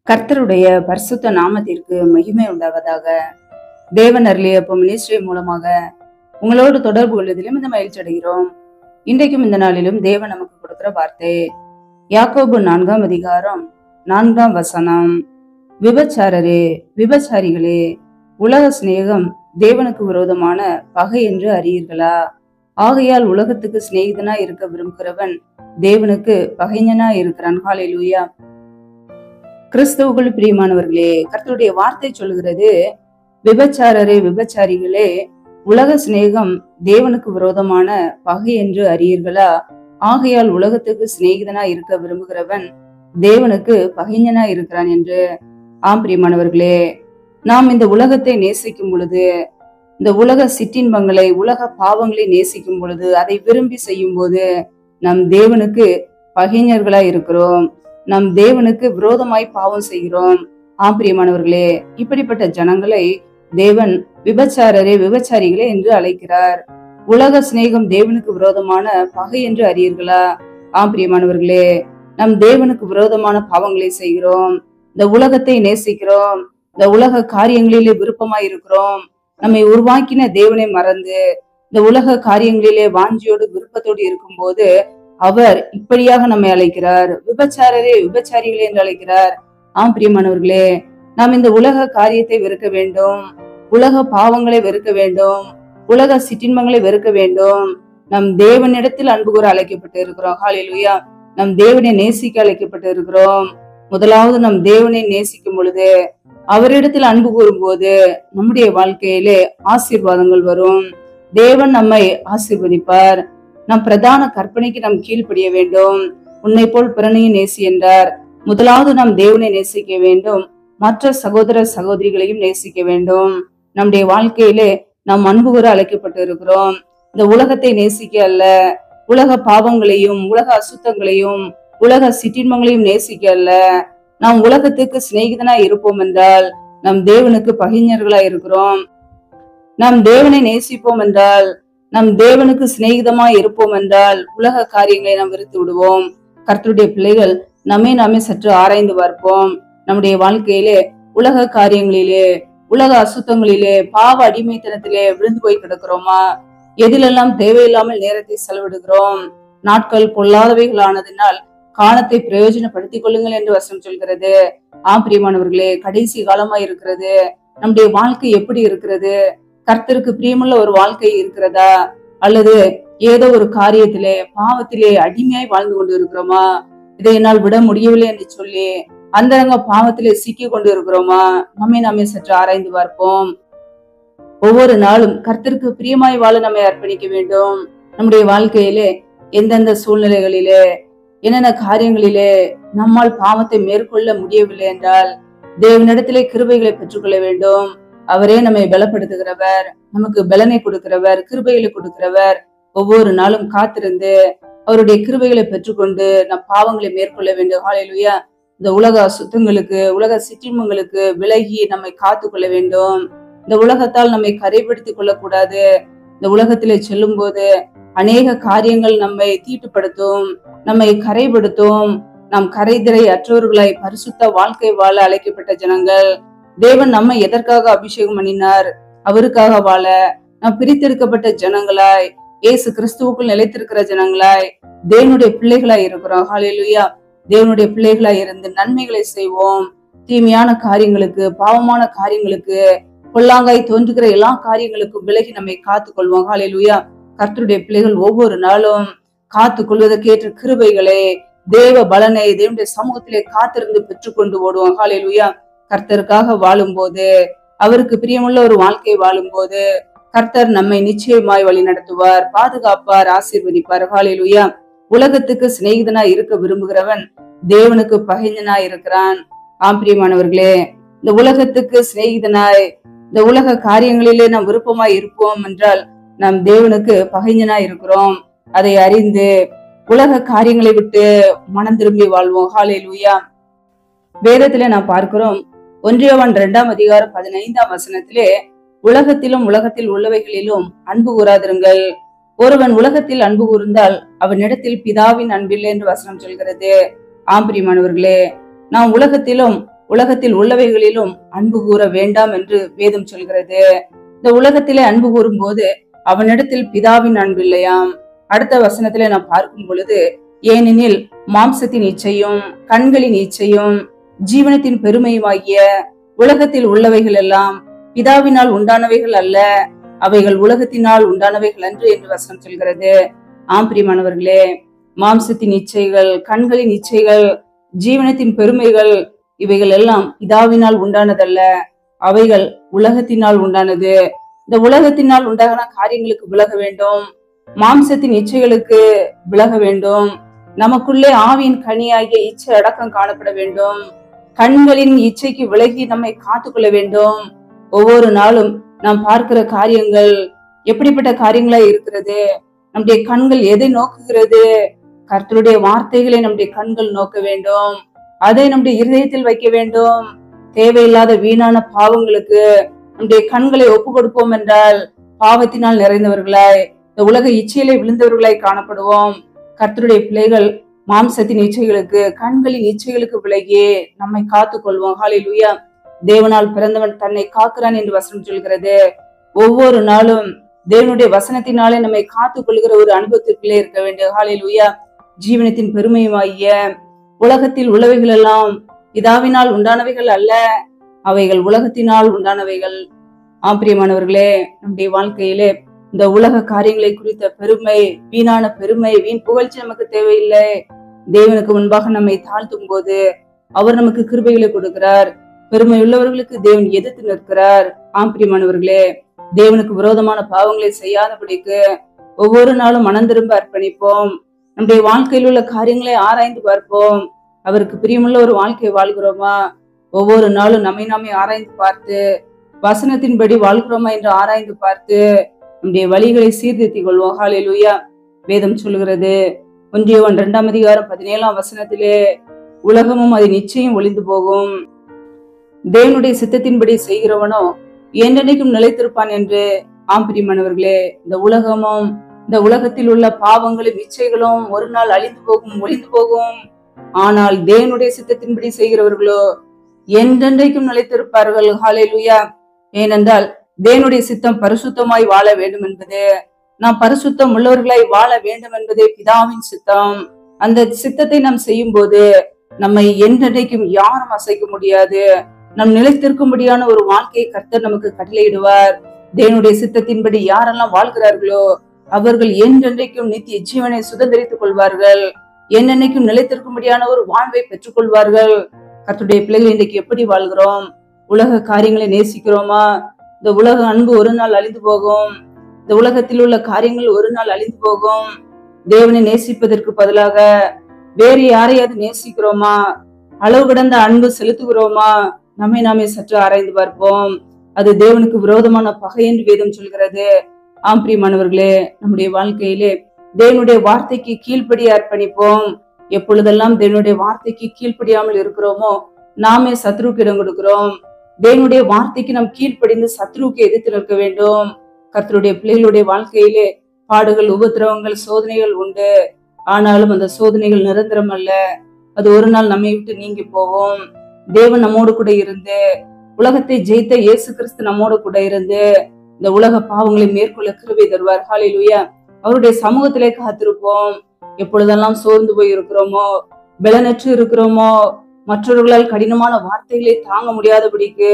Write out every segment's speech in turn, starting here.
கர்த்தருடைய பரிசுத்த நாமத்திற்கு மகிமை உண்டாவதாக. தேவன் அருளிய மினிஸ்ட்ரி மூலமாக உங்களோடு தொடர்பு கொள்வதிலும் இந்த மகிழ்ச்சி அடைகிறோம். இன்றைக்கும் இந்த நாளிலும் தேவன் நமக்கு கொடுக்கிற வார்த்தை யாக்கோபு 4ஆம் அதிகாரம் 4ஆம் வசனம். விபச்சாரரே, விபச்சாரிகளே, உலக சிநேகம் தேவனுக்கு விரோதமான பகை என்று அறியீர்களா? ஆகையால் உலகத்துக்கு சிநேகிதனா இருக்க விரும்புகிறவன் தேவனுக்கு பகைஞனா இருக்கிறான். ஹல்லேலூயா. கிறிஸ்துவுக்குள் பிரியமானவர்களே, கர்த்தருடைய வார்த்தை சொல்கிறது, விபச்சாரரே, விபச்சாரிகளே, உலக சிநேகம் தேவனுக்கு விரோதமான பகை என்று அறியீர்களா? ஆகையால் உலகத்துக்கு சிநேகிதனா இருக்க விரும்புகிறவன் தேவனுக்கு பகைஞனா இருக்கிறான் என்று. ஆம் பிரியமானவர்களே, நாம் இந்த உலகத்தை நேசிக்கும் பொழுது, இந்த உலக சிற்றின்பங்களை, உலக பாவங்களை நேசிக்கும் பொழுது, அதை விரும்பி செய்யும் போது நம் தேவனுக்கு பகைஞர்களா இருக்கிறோம். நம் தேவனுக்கு விரோதமாய் பாவம் செய்கிறோம். ஆம் பிரியமானவர்களே, இப்படிப்பட்ட ஜனங்களை தேவன் விபச்சாரரே, விபச்சாரிகளே என்று அழைக்கிறார். உலக சிநேகம் தேவனுக்கு விரோதமான பகை என்று அறியீர்களா? ஆம் பிரியமானவர்களே, நம் தேவனுக்கு விரோதமான பாவங்களை செய்கிறோம். இந்த உலகத்தை நேசிக்கிறோம். இந்த உலக காரியங்களிலே விருப்பமாய் இருக்கிறோம். நம்மை உருவாக்கின தேவனை மறந்து இந்த உலக காரியங்களிலே வாஞ்சியோடு விருப்பத்தோடு இருக்கும் போது அவர் இப்படியாக நம்மை அழைக்கிறார். விபச்சாரரே, விபச்சாரிகளே என்று அழைக்கிறார். ஆம் பிரியமானவர்களே, நாம் இந்த உலக காரியத்தை வெறுக்க வேண்டும். உலக பாவங்களை வெறுக்க வேண்டும். உலக சிற்றின்பங்களை வெறுக்க வேண்டும். நம் தேவனிடத்தில் அன்பு கூற அழைக்கப்பட்டு இருக்கிறோம். ஹல்லேலூயா. நம் தேவனை நேசிக்க அழைக்கப்பட்டு இருக்கிறோம். முதலாவது நம் தேவனை நேசிக்கும் பொழுது, அவரிடத்தில் அன்பு கூறும்போது நம்முடைய வாழ்க்கையிலே ஆசீர்வாதங்கள் வரும். தேவன் நம்மை ஆசீர்வதிப்பார். நம் பிரதான கற்பனைக்கு நாம் கீழ்ப்படிய வேண்டும். உன்னை போல் பிறனையும் நேசி என்றார். முதலாவது நாம் தேவனை நேசிக்க வேண்டும். மற்ற சகோதர சகோதரிகளையும் நேசிக்க வேண்டும். நம்முடைய வாழ்க்கையிலே நாம் அன்பு கூற அழைக்கப்பட்டு இருக்கிறோம். இந்த உலகத்தை நேசிக்க அல்ல, உலக பாவங்களையும் உலக அசுத்தங்களையும் உலக சிற்றின்பங்களையும் நேசிக்க அல்ல. நாம் உலகத்துக்கு சிநேகிதனா இருப்போம் என்றால் நம் தேவனுக்கு பகைஞர்களா இருக்கிறோம். நாம் தேவனை நேசிப்போம் என்றால், நம் தேவனுக்கு சிநேகிதமா இருப்போம் என்றால் உலக காரியங்களை நாம் வெறுத்து விடுவோம். கர்த்தருடைய பிள்ளைகள் நாமே சற்று ஆராய்ந்து பார்ப்போம். நம்முடைய வாழ்க்கையிலே உலக காரியங்களிலே, உலக அசுத்தங்களிலே, பாவ அடிமைத்தனத்திலே விழுந்து போய் கிடக்கிறோமா? எதிலெல்லாம் தேவையில்லாமல் நேரத்தை செலவிடுகிறோம்? நாட்கள் பொல்லாதவைகளானதினால் காலத்தை பிரயோஜனப்படுத்திக் கொள்ளுங்கள் என்று வசனம் சொல்கிறது. ஆம் பிரியமானவர்களே, கடைசி காலமா இருக்கிறது. நம்முடைய வாழ்க்கை எப்படி இருக்கிறது? கர்த்தருக்கு பிரியமுள்ள ஒரு வாழ்க்கை இருக்கிறதா? அல்லது ஏதோ ஒரு காரியத்திலே, பாவத்திலே அடிமையாய் வாழ்ந்து கொண்டு இருக்கிறோமா? இதை என்னால் விட முடியவில்லை என்று சொல்லி அந்தரங்க பாவத்திலே சிக்கி கொண்டு இருக்கிறோமா? நாமே சற்று ஆராய்ந்து பார்ப்போம். ஒவ்வொரு நாளும் கர்த்தருக்கு பிரியமாய் வாழ நம்மை அர்ப்பணிக்க வேண்டும். நம்முடைய வாழ்க்கையிலே எந்தெந்த சூழ்நிலைகளிலே, என்னென்ன காரியங்களிலே நம்மால் பாவத்தை மேற்கொள்ள முடியவில்லை என்றால் தேவனிடத்திலே கிருபைகளை பெற்றுக்கொள்ள வேண்டும். அவரே நம்மை பலப்படுத்துகிறவர், நமக்கு பலனை கொடுக்கிறவர், கிருபைகளை கொடுக்கிறவர். ஒவ்வொரு நாளும் காத்திருந்து அவருடைய கிருபைகளை பெற்றுக்கொண்டு நம் பாவங்களை மேற்கொள்ள வேண்டும். ஹல்லேலூயா. இந்த உலக அசுத்தங்களுக்கு, உலக சிற்றின்பங்களுக்கு விலகி நம்மை காத்து கொள்ள வேண்டும். இந்த உலகத்தால் நம்மை கரைப்படுத்திக் கொள்ளக்கூடாது. இந்த உலகத்திலே செல்லும் போது அநேக காரியங்கள் நம்மை தீட்டுப்படுத்தும், நம்மை கரைப்படுத்தும். நாம் கரைதிரை அற்றவர்களாய் பரிசுத்த வாழ்க்கை வாழ அழைக்கப்பட்ட ஜனங்கள். தேவன் நம்மை எதற்காக அபிஷேகம் பண்ணினார்? அவருக்காக வாழ. நாம் பிரித்தெடுக்கப்பட்ட ஜனங்களாய், இயேசு கிறிஸ்துவுக்குள் நிலைத்திருக்கிற ஜனங்களாய், தேவனுடைய பிள்ளைகளாய் இருக்கிறோம். ஹல்லேலூயா. தேவனுடைய பிள்ளைகளாய் இருந்து நன்மைகளை செய்வோம். தீமையான காரியங்களுக்கு, பாவமான காரியங்களுக்கு, பொல்லாங்காய் தோன்றுகிற எல்லா காரியங்களுக்கும் விலகி நம்மை காத்துக் கொள்வோம். ஹல்லேலூயா. கர்த்தருடைய பிள்ளைகள் ஒவ்வொரு நாளும் காத்து கொள்வதற்கேற்ற கிருபைகளை, தேவ பலனை தேவனுடைய சமூகத்திலே காத்திருந்து பெற்றுக்கொண்டு ஓடுவோம். ஹல்லேலூயா. கர்த்தருக்காக வாழும் போது, அவருக்கு பிரியமுள்ள ஒரு வாழ்க்கை வாழும் போது கர்த்தர் நம்மை நிச்சயமாய் வழி நடத்துவார், பாதுகாப்பார், ஆசீர்வதிப்பார். ஹல்லேலூயா. உலகத்துக்கு சிநேகிதனா இருக்க விரும்புகிறவன் தேவனுக்கு பகைஞனா இருக்கிறான். ஆம் பிரியமானவர்களே, இந்த உலகத்துக்கு சிநேகிதனாய், இந்த உலக காரியங்களிலே நாம் விருப்பமாய் இருப்போம் என்றால் நாம் தேவனுக்கு பகைஞனா இருக்கிறோம். அதை அறிந்து உலக காரியங்களை விட்டு மனம் திரும்பி வாழ்வோம். ஹல்லேலூயா. வேதத்திலே நாம் பார்க்கிறோம், 1 யோவான் 2ஆம் அதிகாரம் 15ஆம் வசனத்திலே, உலகத்திலும் உலகத்தில் உள்ளவைகளிலும் அன்பு கூறாதிருங்கள். ஒருவன் உலகத்தில் அன்பு கூர்ந்தால் அவனிடத்தில் பிதாவின் அன்பில்லை என்று வசனம் சொல்கிறது. ஆம் பிரியமானவர்களே, நாம் உலகத்திலும் உலகத்தில் உள்ளவைகளிலும் அன்பு கூற வேண்டாம் என்று வேதம் சொல்கிறது. இந்த உலகத்திலே அன்பு கூறும் போது அவனிடத்தில் பிதாவின் அன்பு இல்லையாம். அடுத்த வசனத்திலே நாம் பார்க்கும் பொழுது, ஏனெனில் மாம்சத்தின் இச்சையும் கண்களின் இச்சையும் ஜீவனத்தின் பெருமையுமாகிய உலகத்தில் உள்ளவைகள் எல்லாம் பிதாவினால் உண்டானவைகள் அல்ல, அவைகள் உலகத்தினால் உண்டானவைகள் அன்று என்று வசனம் சொல்கிறது. ஆம் பிரியமானவர்களே, மாம்சத்தின் இச்சைகள், கண்களின் இச்சைகள், ஜீவனத்தின் பெருமைகள், இவைகள் எல்லாம் பிதாவினால் உண்டானதல்ல, அவைகள் உலகத்தினால் உண்டானது. இந்த உலகத்தினால் உண்டான காரியங்களுக்கு விலக வேண்டும், மாம்சத்தின் இச்சைகளுக்கு விலக வேண்டும். நமக்குள்ளே ஆவியின் கனியாகிய இச்சை அடக்கம் காணப்பட வேண்டும். கண்களின் இச்சைக்கு விலகி நம்மை காத்துக்கொள்ள வேண்டும். ஒவ்வொரு நாளும் நாம் பார்க்கிற காரியங்கள் எப்படிப்பட்ட காரியங்களா இருக்கிறது? நம்முடைய கண்கள் எதை நோக்குகிறது? கர்த்தருடைய வார்த்தைகளை நம்முடைய கண்கள் நோக்க வேண்டும். அதை நம்முடைய இருதயத்தில் வைக்க வேண்டும். தேவையில்லாத வீணான பாவங்களுக்கு நம்முடைய கண்களை ஒப்பு கொடுப்போம் என்றால் பாவத்தினால் நிறைந்தவர்களாய், இந்த உலக இச்சையிலே விழுந்தவர்களாய் காணப்படுவோம். கர்த்தருடைய பிள்ளைகள் மாம்சத்தின் இச்சைகளுக்கு, கண்களின் இச்சைகளுக்கு விலகி நம்மை காத்துக் கொள்வோம். ஹல்லேலூயா. தேவனால் பிறந்தவன் தன்னை காக்கிறான் என்று வசனம் சொல்கிறது. ஒவ்வொரு நாளும் தேவனுடைய வசனத்தினாலே நம்மை காத்துக் கொள்கிற ஒரு அனுபவத்திற்குள்ளே இருக்க வேண்டும். ஹல்லேலூயா. ஜீவனத்தின் பெருமையுமாகிய உலகத்தில் உள்ளவைகள் எல்லாம் பிதாவினால் உண்டானவைகள் அல்ல, அவைகள் உலகத்தினால் உண்டானவைகள். ஆம்பிரியமானவர்களே, நம்முடைய வாழ்க்கையிலே இந்த உலக காரியங்களை குறித்த பெருமை, வீணான பெருமை, வீண் புகழ்ச்சி நமக்கு தேவையில்லை. தேவனுக்கு முன்பாக நம்மை தாழ்த்தும் போது அவர் நமக்கு கிருபைகளை கொடுக்கிறார். பெருமை உள்ளவர்களுக்கு தேவன் எதிர்த்து நிற்கிறார். ஆம்பிரியமானவர்களே, தேவனுக்கு விரோதமான பாவங்களை செய்யாதபடிக்கு ஒவ்வொரு நாளும் மனம் திரும்ப அர்ப்பணிப்போம். நம்முடைய வாழ்க்கையில் உள்ள காரியங்களை ஆராய்ந்து பார்ப்போம். அவருக்கு பிரியமுள்ள ஒரு வாழ்க்கை வாழ்கிறோமா? ஒவ்வொரு நாளும் நம்மை நாமே ஆராய்ந்து பார்த்து வசனத்தின்படி வாழ்கிறோமா என்று ஆராய்ந்து பார்த்து நம்முடைய வழிகளை சீர்திருத்திக் கொள்வோம். ஹல்லேலூயா. வேதம் சொல்கிறது, 1 யோவான் 2 அதிகாரம் 17 வசனத்திலே, உலகமும் அது நிச்சயம் ஒளிந்து போகும், தேவனுடைய சித்தத்தின்படி செய்கிறவனோ என்றென்னைக்கும் நிலைத்திருப்பான் என்று. ஆம்பிரியமானவர்களே, இந்த உலகமும் இந்த உலகத்தில் உள்ள பாவங்களும் இச்சைகளும் ஒரு நாள் அழிந்து போகும், ஒளிந்து போகும். ஆனால் தேவனுடைய சித்தத்தின்படி செய்கிறவர்களோ என்றென்றைக்கும் நிலைத்திருப்பார்கள். ஹல்லேலூயா. ஏனென்றால் தேவனுடைய சித்தம் பரிசுத்தமாய் வாழ வேண்டும் என்பது, நாம் பரிசுத்தம் உள்ளவர்களாய் வாழ வேண்டும் என்பதே பிதாவின் சித்தம். அந்த சித்தத்தை நாம் செய்யும் போது நம்மை என்றென்றைக்கும் யாரும் அசைக்க முடியாது. நம் நிலைத்திருக்கும்படியான ஒரு வாழ்க்கையை கர்த்தர் நமக்கு கட்டளையிடுவார். தேவனுடைய சித்தத்தின்படி யாரெல்லாம் வாழ்கிறார்களோ அவர்கள் என்றென்றைக்கும் நித்திய ஜீவனை சுதந்திரித்துக் கொள்வார்கள். என்னென்னைக்கும் நிலைத்திருக்கும்படியான ஒரு வாழ்வை பெற்றுக் கொள்வார்கள். கர்த்தருடைய பிள்ளைகள் இன்றைக்கு எப்படி வாழ்கிறோம்? உலக காரியங்களை நேசிக்கிறோமா? இந்த உலக அன்பு ஒரு நாள் அழிந்து போகும். இந்த உலகத்தில் உள்ள காரியங்கள் ஒரு நாள் அழிந்து போகும். தேவனை நேசிப்பதற்கு பதிலாக வேறு யாரையாவது நேசிக்கிறோமா? அளவு கடந்த அன்பு செலுத்துகிறோமா? நம்மை நாமே சற்று ஆராய்ந்து பார்ப்போம். அது தேவனுக்கு விரோதமான பகை என்று வேதம் சொல்கிறது. ஆம்பிரியமானவர்களே, நம்முடைய வாழ்க்கையிலே தேவனுடைய வார்த்தைக்கு கீழ்ப்படிய அர்ப்பணிப்போம். எப்பொழுதெல்லாம் தேவனுடைய வார்த்தைக்கு கீழ்ப்படியாமல் இருக்கிறோமோ நாமே சத்ருவுக்கு இடம் கொடுக்கிறோம். தேவனுடைய வார்த்தைக்கு நாம் கீழ்ப்படிந்து சத்ருவுக்கு எதிர்த்து நிற்க வேண்டும். கர்த்தருடைய பிள்ளைகளுடைய வாழ்க்கையிலே பாடுகள், உபத்திரவங்கள், சோதனைகள் உண்டு. ஆனாலும் அந்த சோதனைகள் நிரந்தரம் அல்ல. அது ஒரு நாள் நம்மை விட்டு நீங்கி போவோம். தேவன் நம்மோடு கூட இருந்து, உலகத்தை ஜெயித்த இயேசு கிறிஸ்து நம்மோடு கூட இருந்து இந்த உலக பாவங்களை மேற்கொள்ள கிருபை தருவார். ஹல்லேலூயா. அவருடைய சமூகத்திலே காத்திருப்போம். எப்பொழுதெல்லாம் சோர்ந்து போய் இருக்கிறோமோ, பலனற்று இருக்கிறோமோ, மற்றவர்களால் கடினமான வார்த்தைகளை தாங்க முடியாதபடிக்கு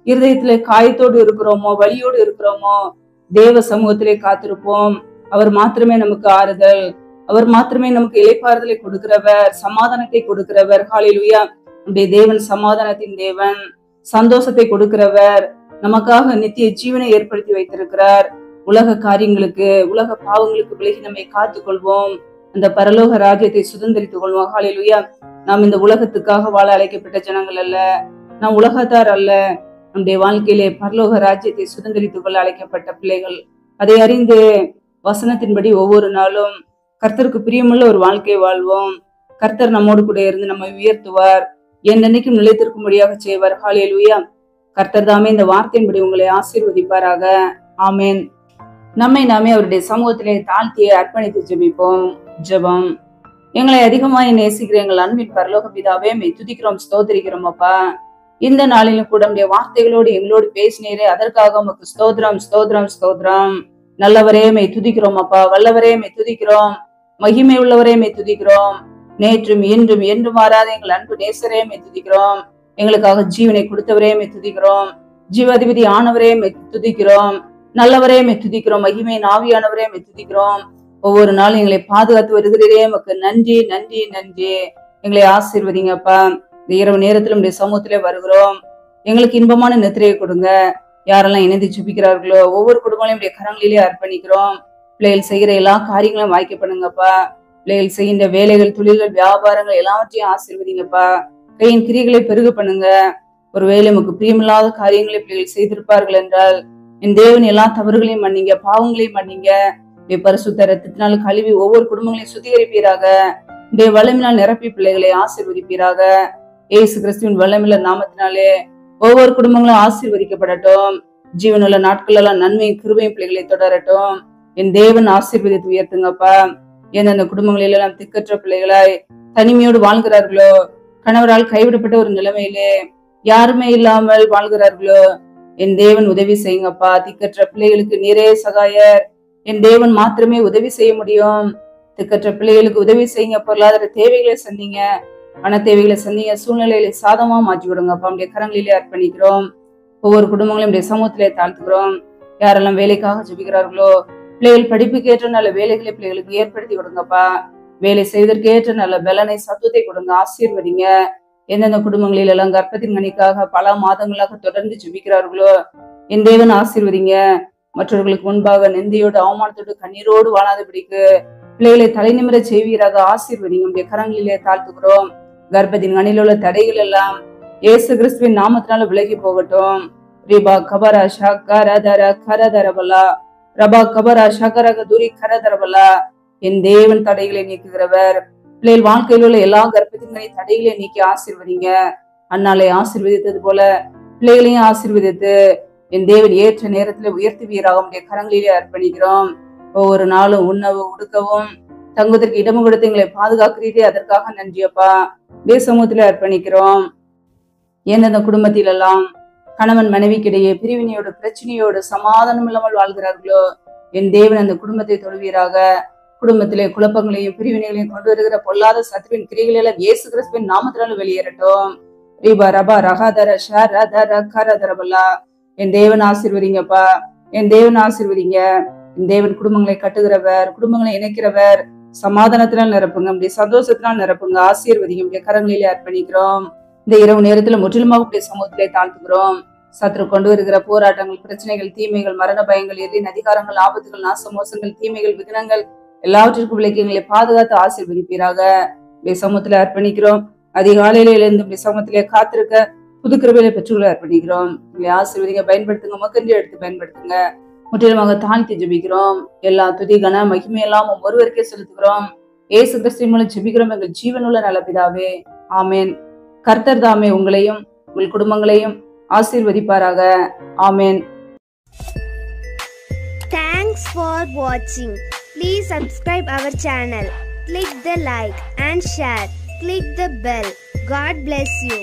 இருதயத்திலே காயத்தோடு இருக்கிறோமோ, வலியோடு இருக்கிறோமோ, தேவ சமூகத்திலே காத்திருப்போம். அவர் மாத்திரமே நமக்கு ஆறுதல், அவர் மாத்திரமே நமக்கு இளைப்பாறுதலை கொடுக்கிறவர், சமாதானத்தை கொடுக்கிறவர். ஹல்லேலூயா. நம்முடைய தேவன் சமாதானத்தின் தேவன், சந்தோஷத்தை கொடுக்கிறவர். நமக்காக நித்திய ஜீவனை ஏற்படுத்தி வைத்திருக்கிறார். உலக காரியங்களுக்கு, உலக பாவங்களுக்கு விலகி நம்மை காத்துக் கொள்வோம். அந்த பரலோக ராஜ்யத்தை சுதந்திரித்துக் கொள்வோம். ஹல்லேலூயா. நாம் இந்த உலகத்துக்காக வாழ அழைக்கப்பட்ட ஜனங்கள் அல்ல, நாம் உலகத்தார் அல்ல. நம்முடைய வாழ்க்கையிலே பரலோக ராஜ்யத்தை சுதந்திரித்துக் கொள்ள அழைக்கப்பட்ட பிள்ளைகள். அதை அறிந்து வசனத்தின்படி ஒவ்வொரு நாளும் கர்த்தருக்கு பிரியமுள்ள ஒரு வாழ்க்கை வாழ்வோம். கர்த்தர் நம்மோடு கூட இருந்து நம்மை உயர்த்துவார், என்னென்னைக்கும் நிலைத்திருக்கும்படியாக செய்வார். ஹல்லேலூயா. கர்த்தர் தாமே இந்த வார்த்தையின்படி உங்களை ஆசீர்வதிப்பாராக. ஆமேன். நம்மை நாமே அவருடைய சமூகத்திலே தாழ்த்தியை அர்ப்பணித்து ஜெபிப்போம். ஜெபம். எங்களை அதிகமாய் நேசிக்கிற எங்கள் அன்பின் பரலோக பிதாவே, மெய் துதிக்கிறோம், ஸ்தோத்திரிக்கிறோம் அப்பா. இந்த நாளிலும் கூட உடைய வார்த்தைகளோடு எங்களோடு பேசினீரே, அதற்காக உமக்கு ஸ்தோத்திரம் ஸ்தோத்திரம் ஸ்தோத்திரம். நல்லவரே மை துதிக்கிறோம் அப்பா, வல்லவரே மை துதிக்கிறோம், மகிமை உள்ளவரே மை துதிக்கிறோம். நேற்றும் இன்றும் என்றும் மாறாத எங்கள் அன்பு நேசரே மை துதிக்கிறோம். எங்களுக்காக ஜீவனை கொடுத்தவரே மை துதிக்கிறோம். ஜீவாதிபதி ஆனவரே மை துதிக்கிறோம். நல்லவரே மை துதிக்கிறோம். மகிமை ஆவியானவரே மை துதிக்கிறோம். ஒவ்வொரு நாளும் எங்களை பாதுகாத்து வருகிறீரே, உமக்கு நன்றி நன்றி நன்றி. எங்களை ஆசீர்வதிங்கப்பா. இந்த இரவு நேரத்துல உடைய சமூகத்திலே வருகிறோம். எங்களுக்கு இன்பமான நித்திரையை கொடுங்க. யாரெல்லாம் இணைந்து ஜெபிக்கிறார்களோ ஒவ்வொரு குடும்பங்களையும் உடைய கரங்களிலே அர்ப்பணிக்கிறோம். பிள்ளைகள் செய்கிற எல்லா காரியங்களும் வாய்க்க பண்ணுங்கப்பா. பிள்ளைகள் செய்கின்ற வேலைகள், தொழில்கள், வியாபாரங்கள் எல்லாவற்றையும் ஆசீர்வதிங்கப்பா. கையின் கிரிகளை பெருக பண்ணுங்க. ஒருவேளை நமக்கு பிரியமில்லாத காரியங்களை பிள்ளைகள் செய்திருப்பார்கள் என்றால் என் தேவன் எல்லா தவறுகளையும் மன்னிங்க, பாவங்களையும் மன்னிங்க. பரிசுத்த ரத்தத்தினால் கழுவி ஒவ்வொரு குடும்பங்களையும் சுத்திகரிப்பீராக. இந்த வல்லமையினால் நிரப்பி பிள்ளைகளை ஆசீர்வதிப்பீராக. ஏசு கிறிஸ்துவின் வல்லமையுள்ள நாமத்தினாலே ஒவ்வொரு குடும்பங்களும் ஆசீர்வதிக்கப்படட்டும். ஜீவனுள்ள நாட்கள் எல்லாம் நன்மையும் கிருபையும் பிள்ளைகளை தொடரட்டும். என் தேவன் ஆசீர்வதித்து உயர்த்துங்கப்பா. எந்தெந்த குடும்பங்களில் எல்லாம் திக்கற்ற பிள்ளைகளாய் தனிமையோடு வாழ்கிறார்களோ, கணவரால் கைவிடப்பட்ட ஒரு நிலைமையிலே யாருமே இல்லாமல் வாழ்கிறார்களோ, என் தேவன் உதவி செய்யுங்கப்பா. திக்கற்ற பிள்ளைகளுக்கு நீரே சகாயர். என் தேவன் மாத்திரமே உதவி செய்ய முடியும். திக்கற்ற பிள்ளைகளுக்கு உதவி செய்யுங்க. பொருளாதார தேவைகளை சந்திங்க, பண தேவைகளை சந்திங்க, சூழ்நிலைகளை சாதமா மாற்றி விடுங்கப்பா. நம்முடைய கரங்களிலே அர்ப்பணிக்கிறோம். ஒவ்வொரு குடும்பங்களையும் நம்முடைய சமூகத்திலே தாழ்த்துக்கிறோம். யாரெல்லாம் வேலைக்காக ஜெபிக்கிறார்களோ, பிள்ளைகள் படிப்புக்கு ஏற்ற நல்ல வேலைகளை பிள்ளைகளுக்கு ஏற்படுத்தி கொடுங்கப்பா. வேலை செய்வதற்கு ஏற்ற நல்ல பலனை, சத்துவத்தை கொடுங்க, ஆசீர்வதிங்க. எந்தெந்த குடும்பங்களில் எல்லாம் கர்ப்பத்தின் கனிக்காக பல மாதங்களாக தொடர்ந்து ஜெபிக்கிறார்களோ, என் தேவன் ஆசீர்வதிங்க. மற்றவர்களுக்கு முன்பாக நிந்தையோடு அவமானத்தோடு கண்ணீரோடு வாழாதபடிக்கு பிள்ளைகளை தலை நிமிர செய்வீராக. ஆசீர்வதிங்க. நம்முடைய கரங்களிலே தாழ்த்துக்கிறோம். கர்ப்பத்தின் கனியில் உள்ள தடைகள் எல்லாம் இயேசு கிறிஸ்துவின் நாமத்தினால விலகி போகட்டும். ரிபா கபரா ஷகரதர கரதரபலா ரபா கபரா ஷகரக துரி கரதரபலா. என் தேவன் தடைகளை நீக்குகிறவர். பிள்ளைகள் வாழ்க்கையில் உள்ள எல்லா கர்ப்பத்தின் கனி தடைகளை நீக்கி ஆசீர்வதிங்க. அன்னாலை ஆசீர்வதித்தது போல பிள்ளைகளையும் ஆசீர்வதித்து என் தேவன் ஏற்ற நேரத்துல உயர்த்துவீராக. நம்முடைய கரங்களிலே அர்ப்பணிக்கிறோம். ஒவ்வொரு நாளும் உண்ணவும் உடுக்கவும் தங்குவதற்கு இடமும் கொடுத்து எங்களை பாதுகாக்கிறீரே, அதற்காக நன்றியப்பா. சமூகத்திலே அர்ப்பணிக்கிறோம். எந்தெந்த குடும்பத்திலெல்லாம் கணவன் மனைவிக்கிடையே பிரிவினையோடு பிரச்சனையோடு சமாதானம் இல்லாமல் வாழ்கிறார்களோ, என் தேவன் அந்த குடும்பத்தை தொழுவீராக. குடும்பத்திலே குழப்பங்களையும் பிரிவினைகளையும் கொண்டு வருகிற பொல்லாத சத்துவின் கிரிகள் எல்லாம் இயேசு கிறிஸ்துவின் நாமத்தினால வெளியேறட்டும். ரீபா ரபா ரகாதர ஷரதர கரதரபலா. என் தேவன் ஆசீர்வதிங்கப்பா. என் தேவன் ஆசீர்வதிங்க. என் தேவன் குடும்பங்களை கட்டுகிறவர், குடும்பங்களை இணைக்கிறவர். சமாதானத்தினால் நிரப்புங்க, நம்முடைய சந்தோஷத்தினால் நிரப்புங்க. ஆசீர்வதிங்க. நம்முடைய கரங்களிலே அர்ப்பணிக்கிறோம். இந்த இரவு நேரத்துல முற்றிலுமாக உடைய சமூகத்திலே தாழ்த்துகிறோம். சத்ரு கொண்டு வருகிற போராட்டங்கள், பிரச்சனைகள், தீமைகள், மரண பயங்கள், எதிரின் அதிகாரங்கள், ஆபத்துகள், நாசமோசங்கள், தீமைகள், விக்னங்கள் எல்லாவற்றிற்கும் விலைக்கு எங்களை பாதுகாத்து ஆசீர்வதிப்பீராக. உடைய சமூகத்திலே அர்ப்பணிக்கிறோம். அதிகாலையில எழுந்து உடைய சமூகத்திலே காத்திருக்க புது கிருபையில பெற்றுள்ள அர்ப்பணிக்கிறோம். எங்களை ஆசீர்வதிங்க, பயன்படுத்துங்க, மக்கள் எடுத்து பயன்படுத்துங்க. முற்றிலுமாக தாழ்த்தி ஜெபிக்கிறோம். எல்லா துதி கன மகிமை எல்லாம் ஒருவருக்கே செலுத்துகிறோம். ஏசு கிறிஸ்துவின் மூலம் ஜெபிக்கிறோம் எங்கள் ஜீவனுள்ள நல்ல பிதாவே, ஆமேன். கர்த்தர் தாமே உங்களையும் உங்கள் குடும்பங்களையும் ஆசீர்வதிப்பாராக. ஆமேன். Thanks for watching. Please subscribe our channel. Click the like and share. Click the bell. God bless you.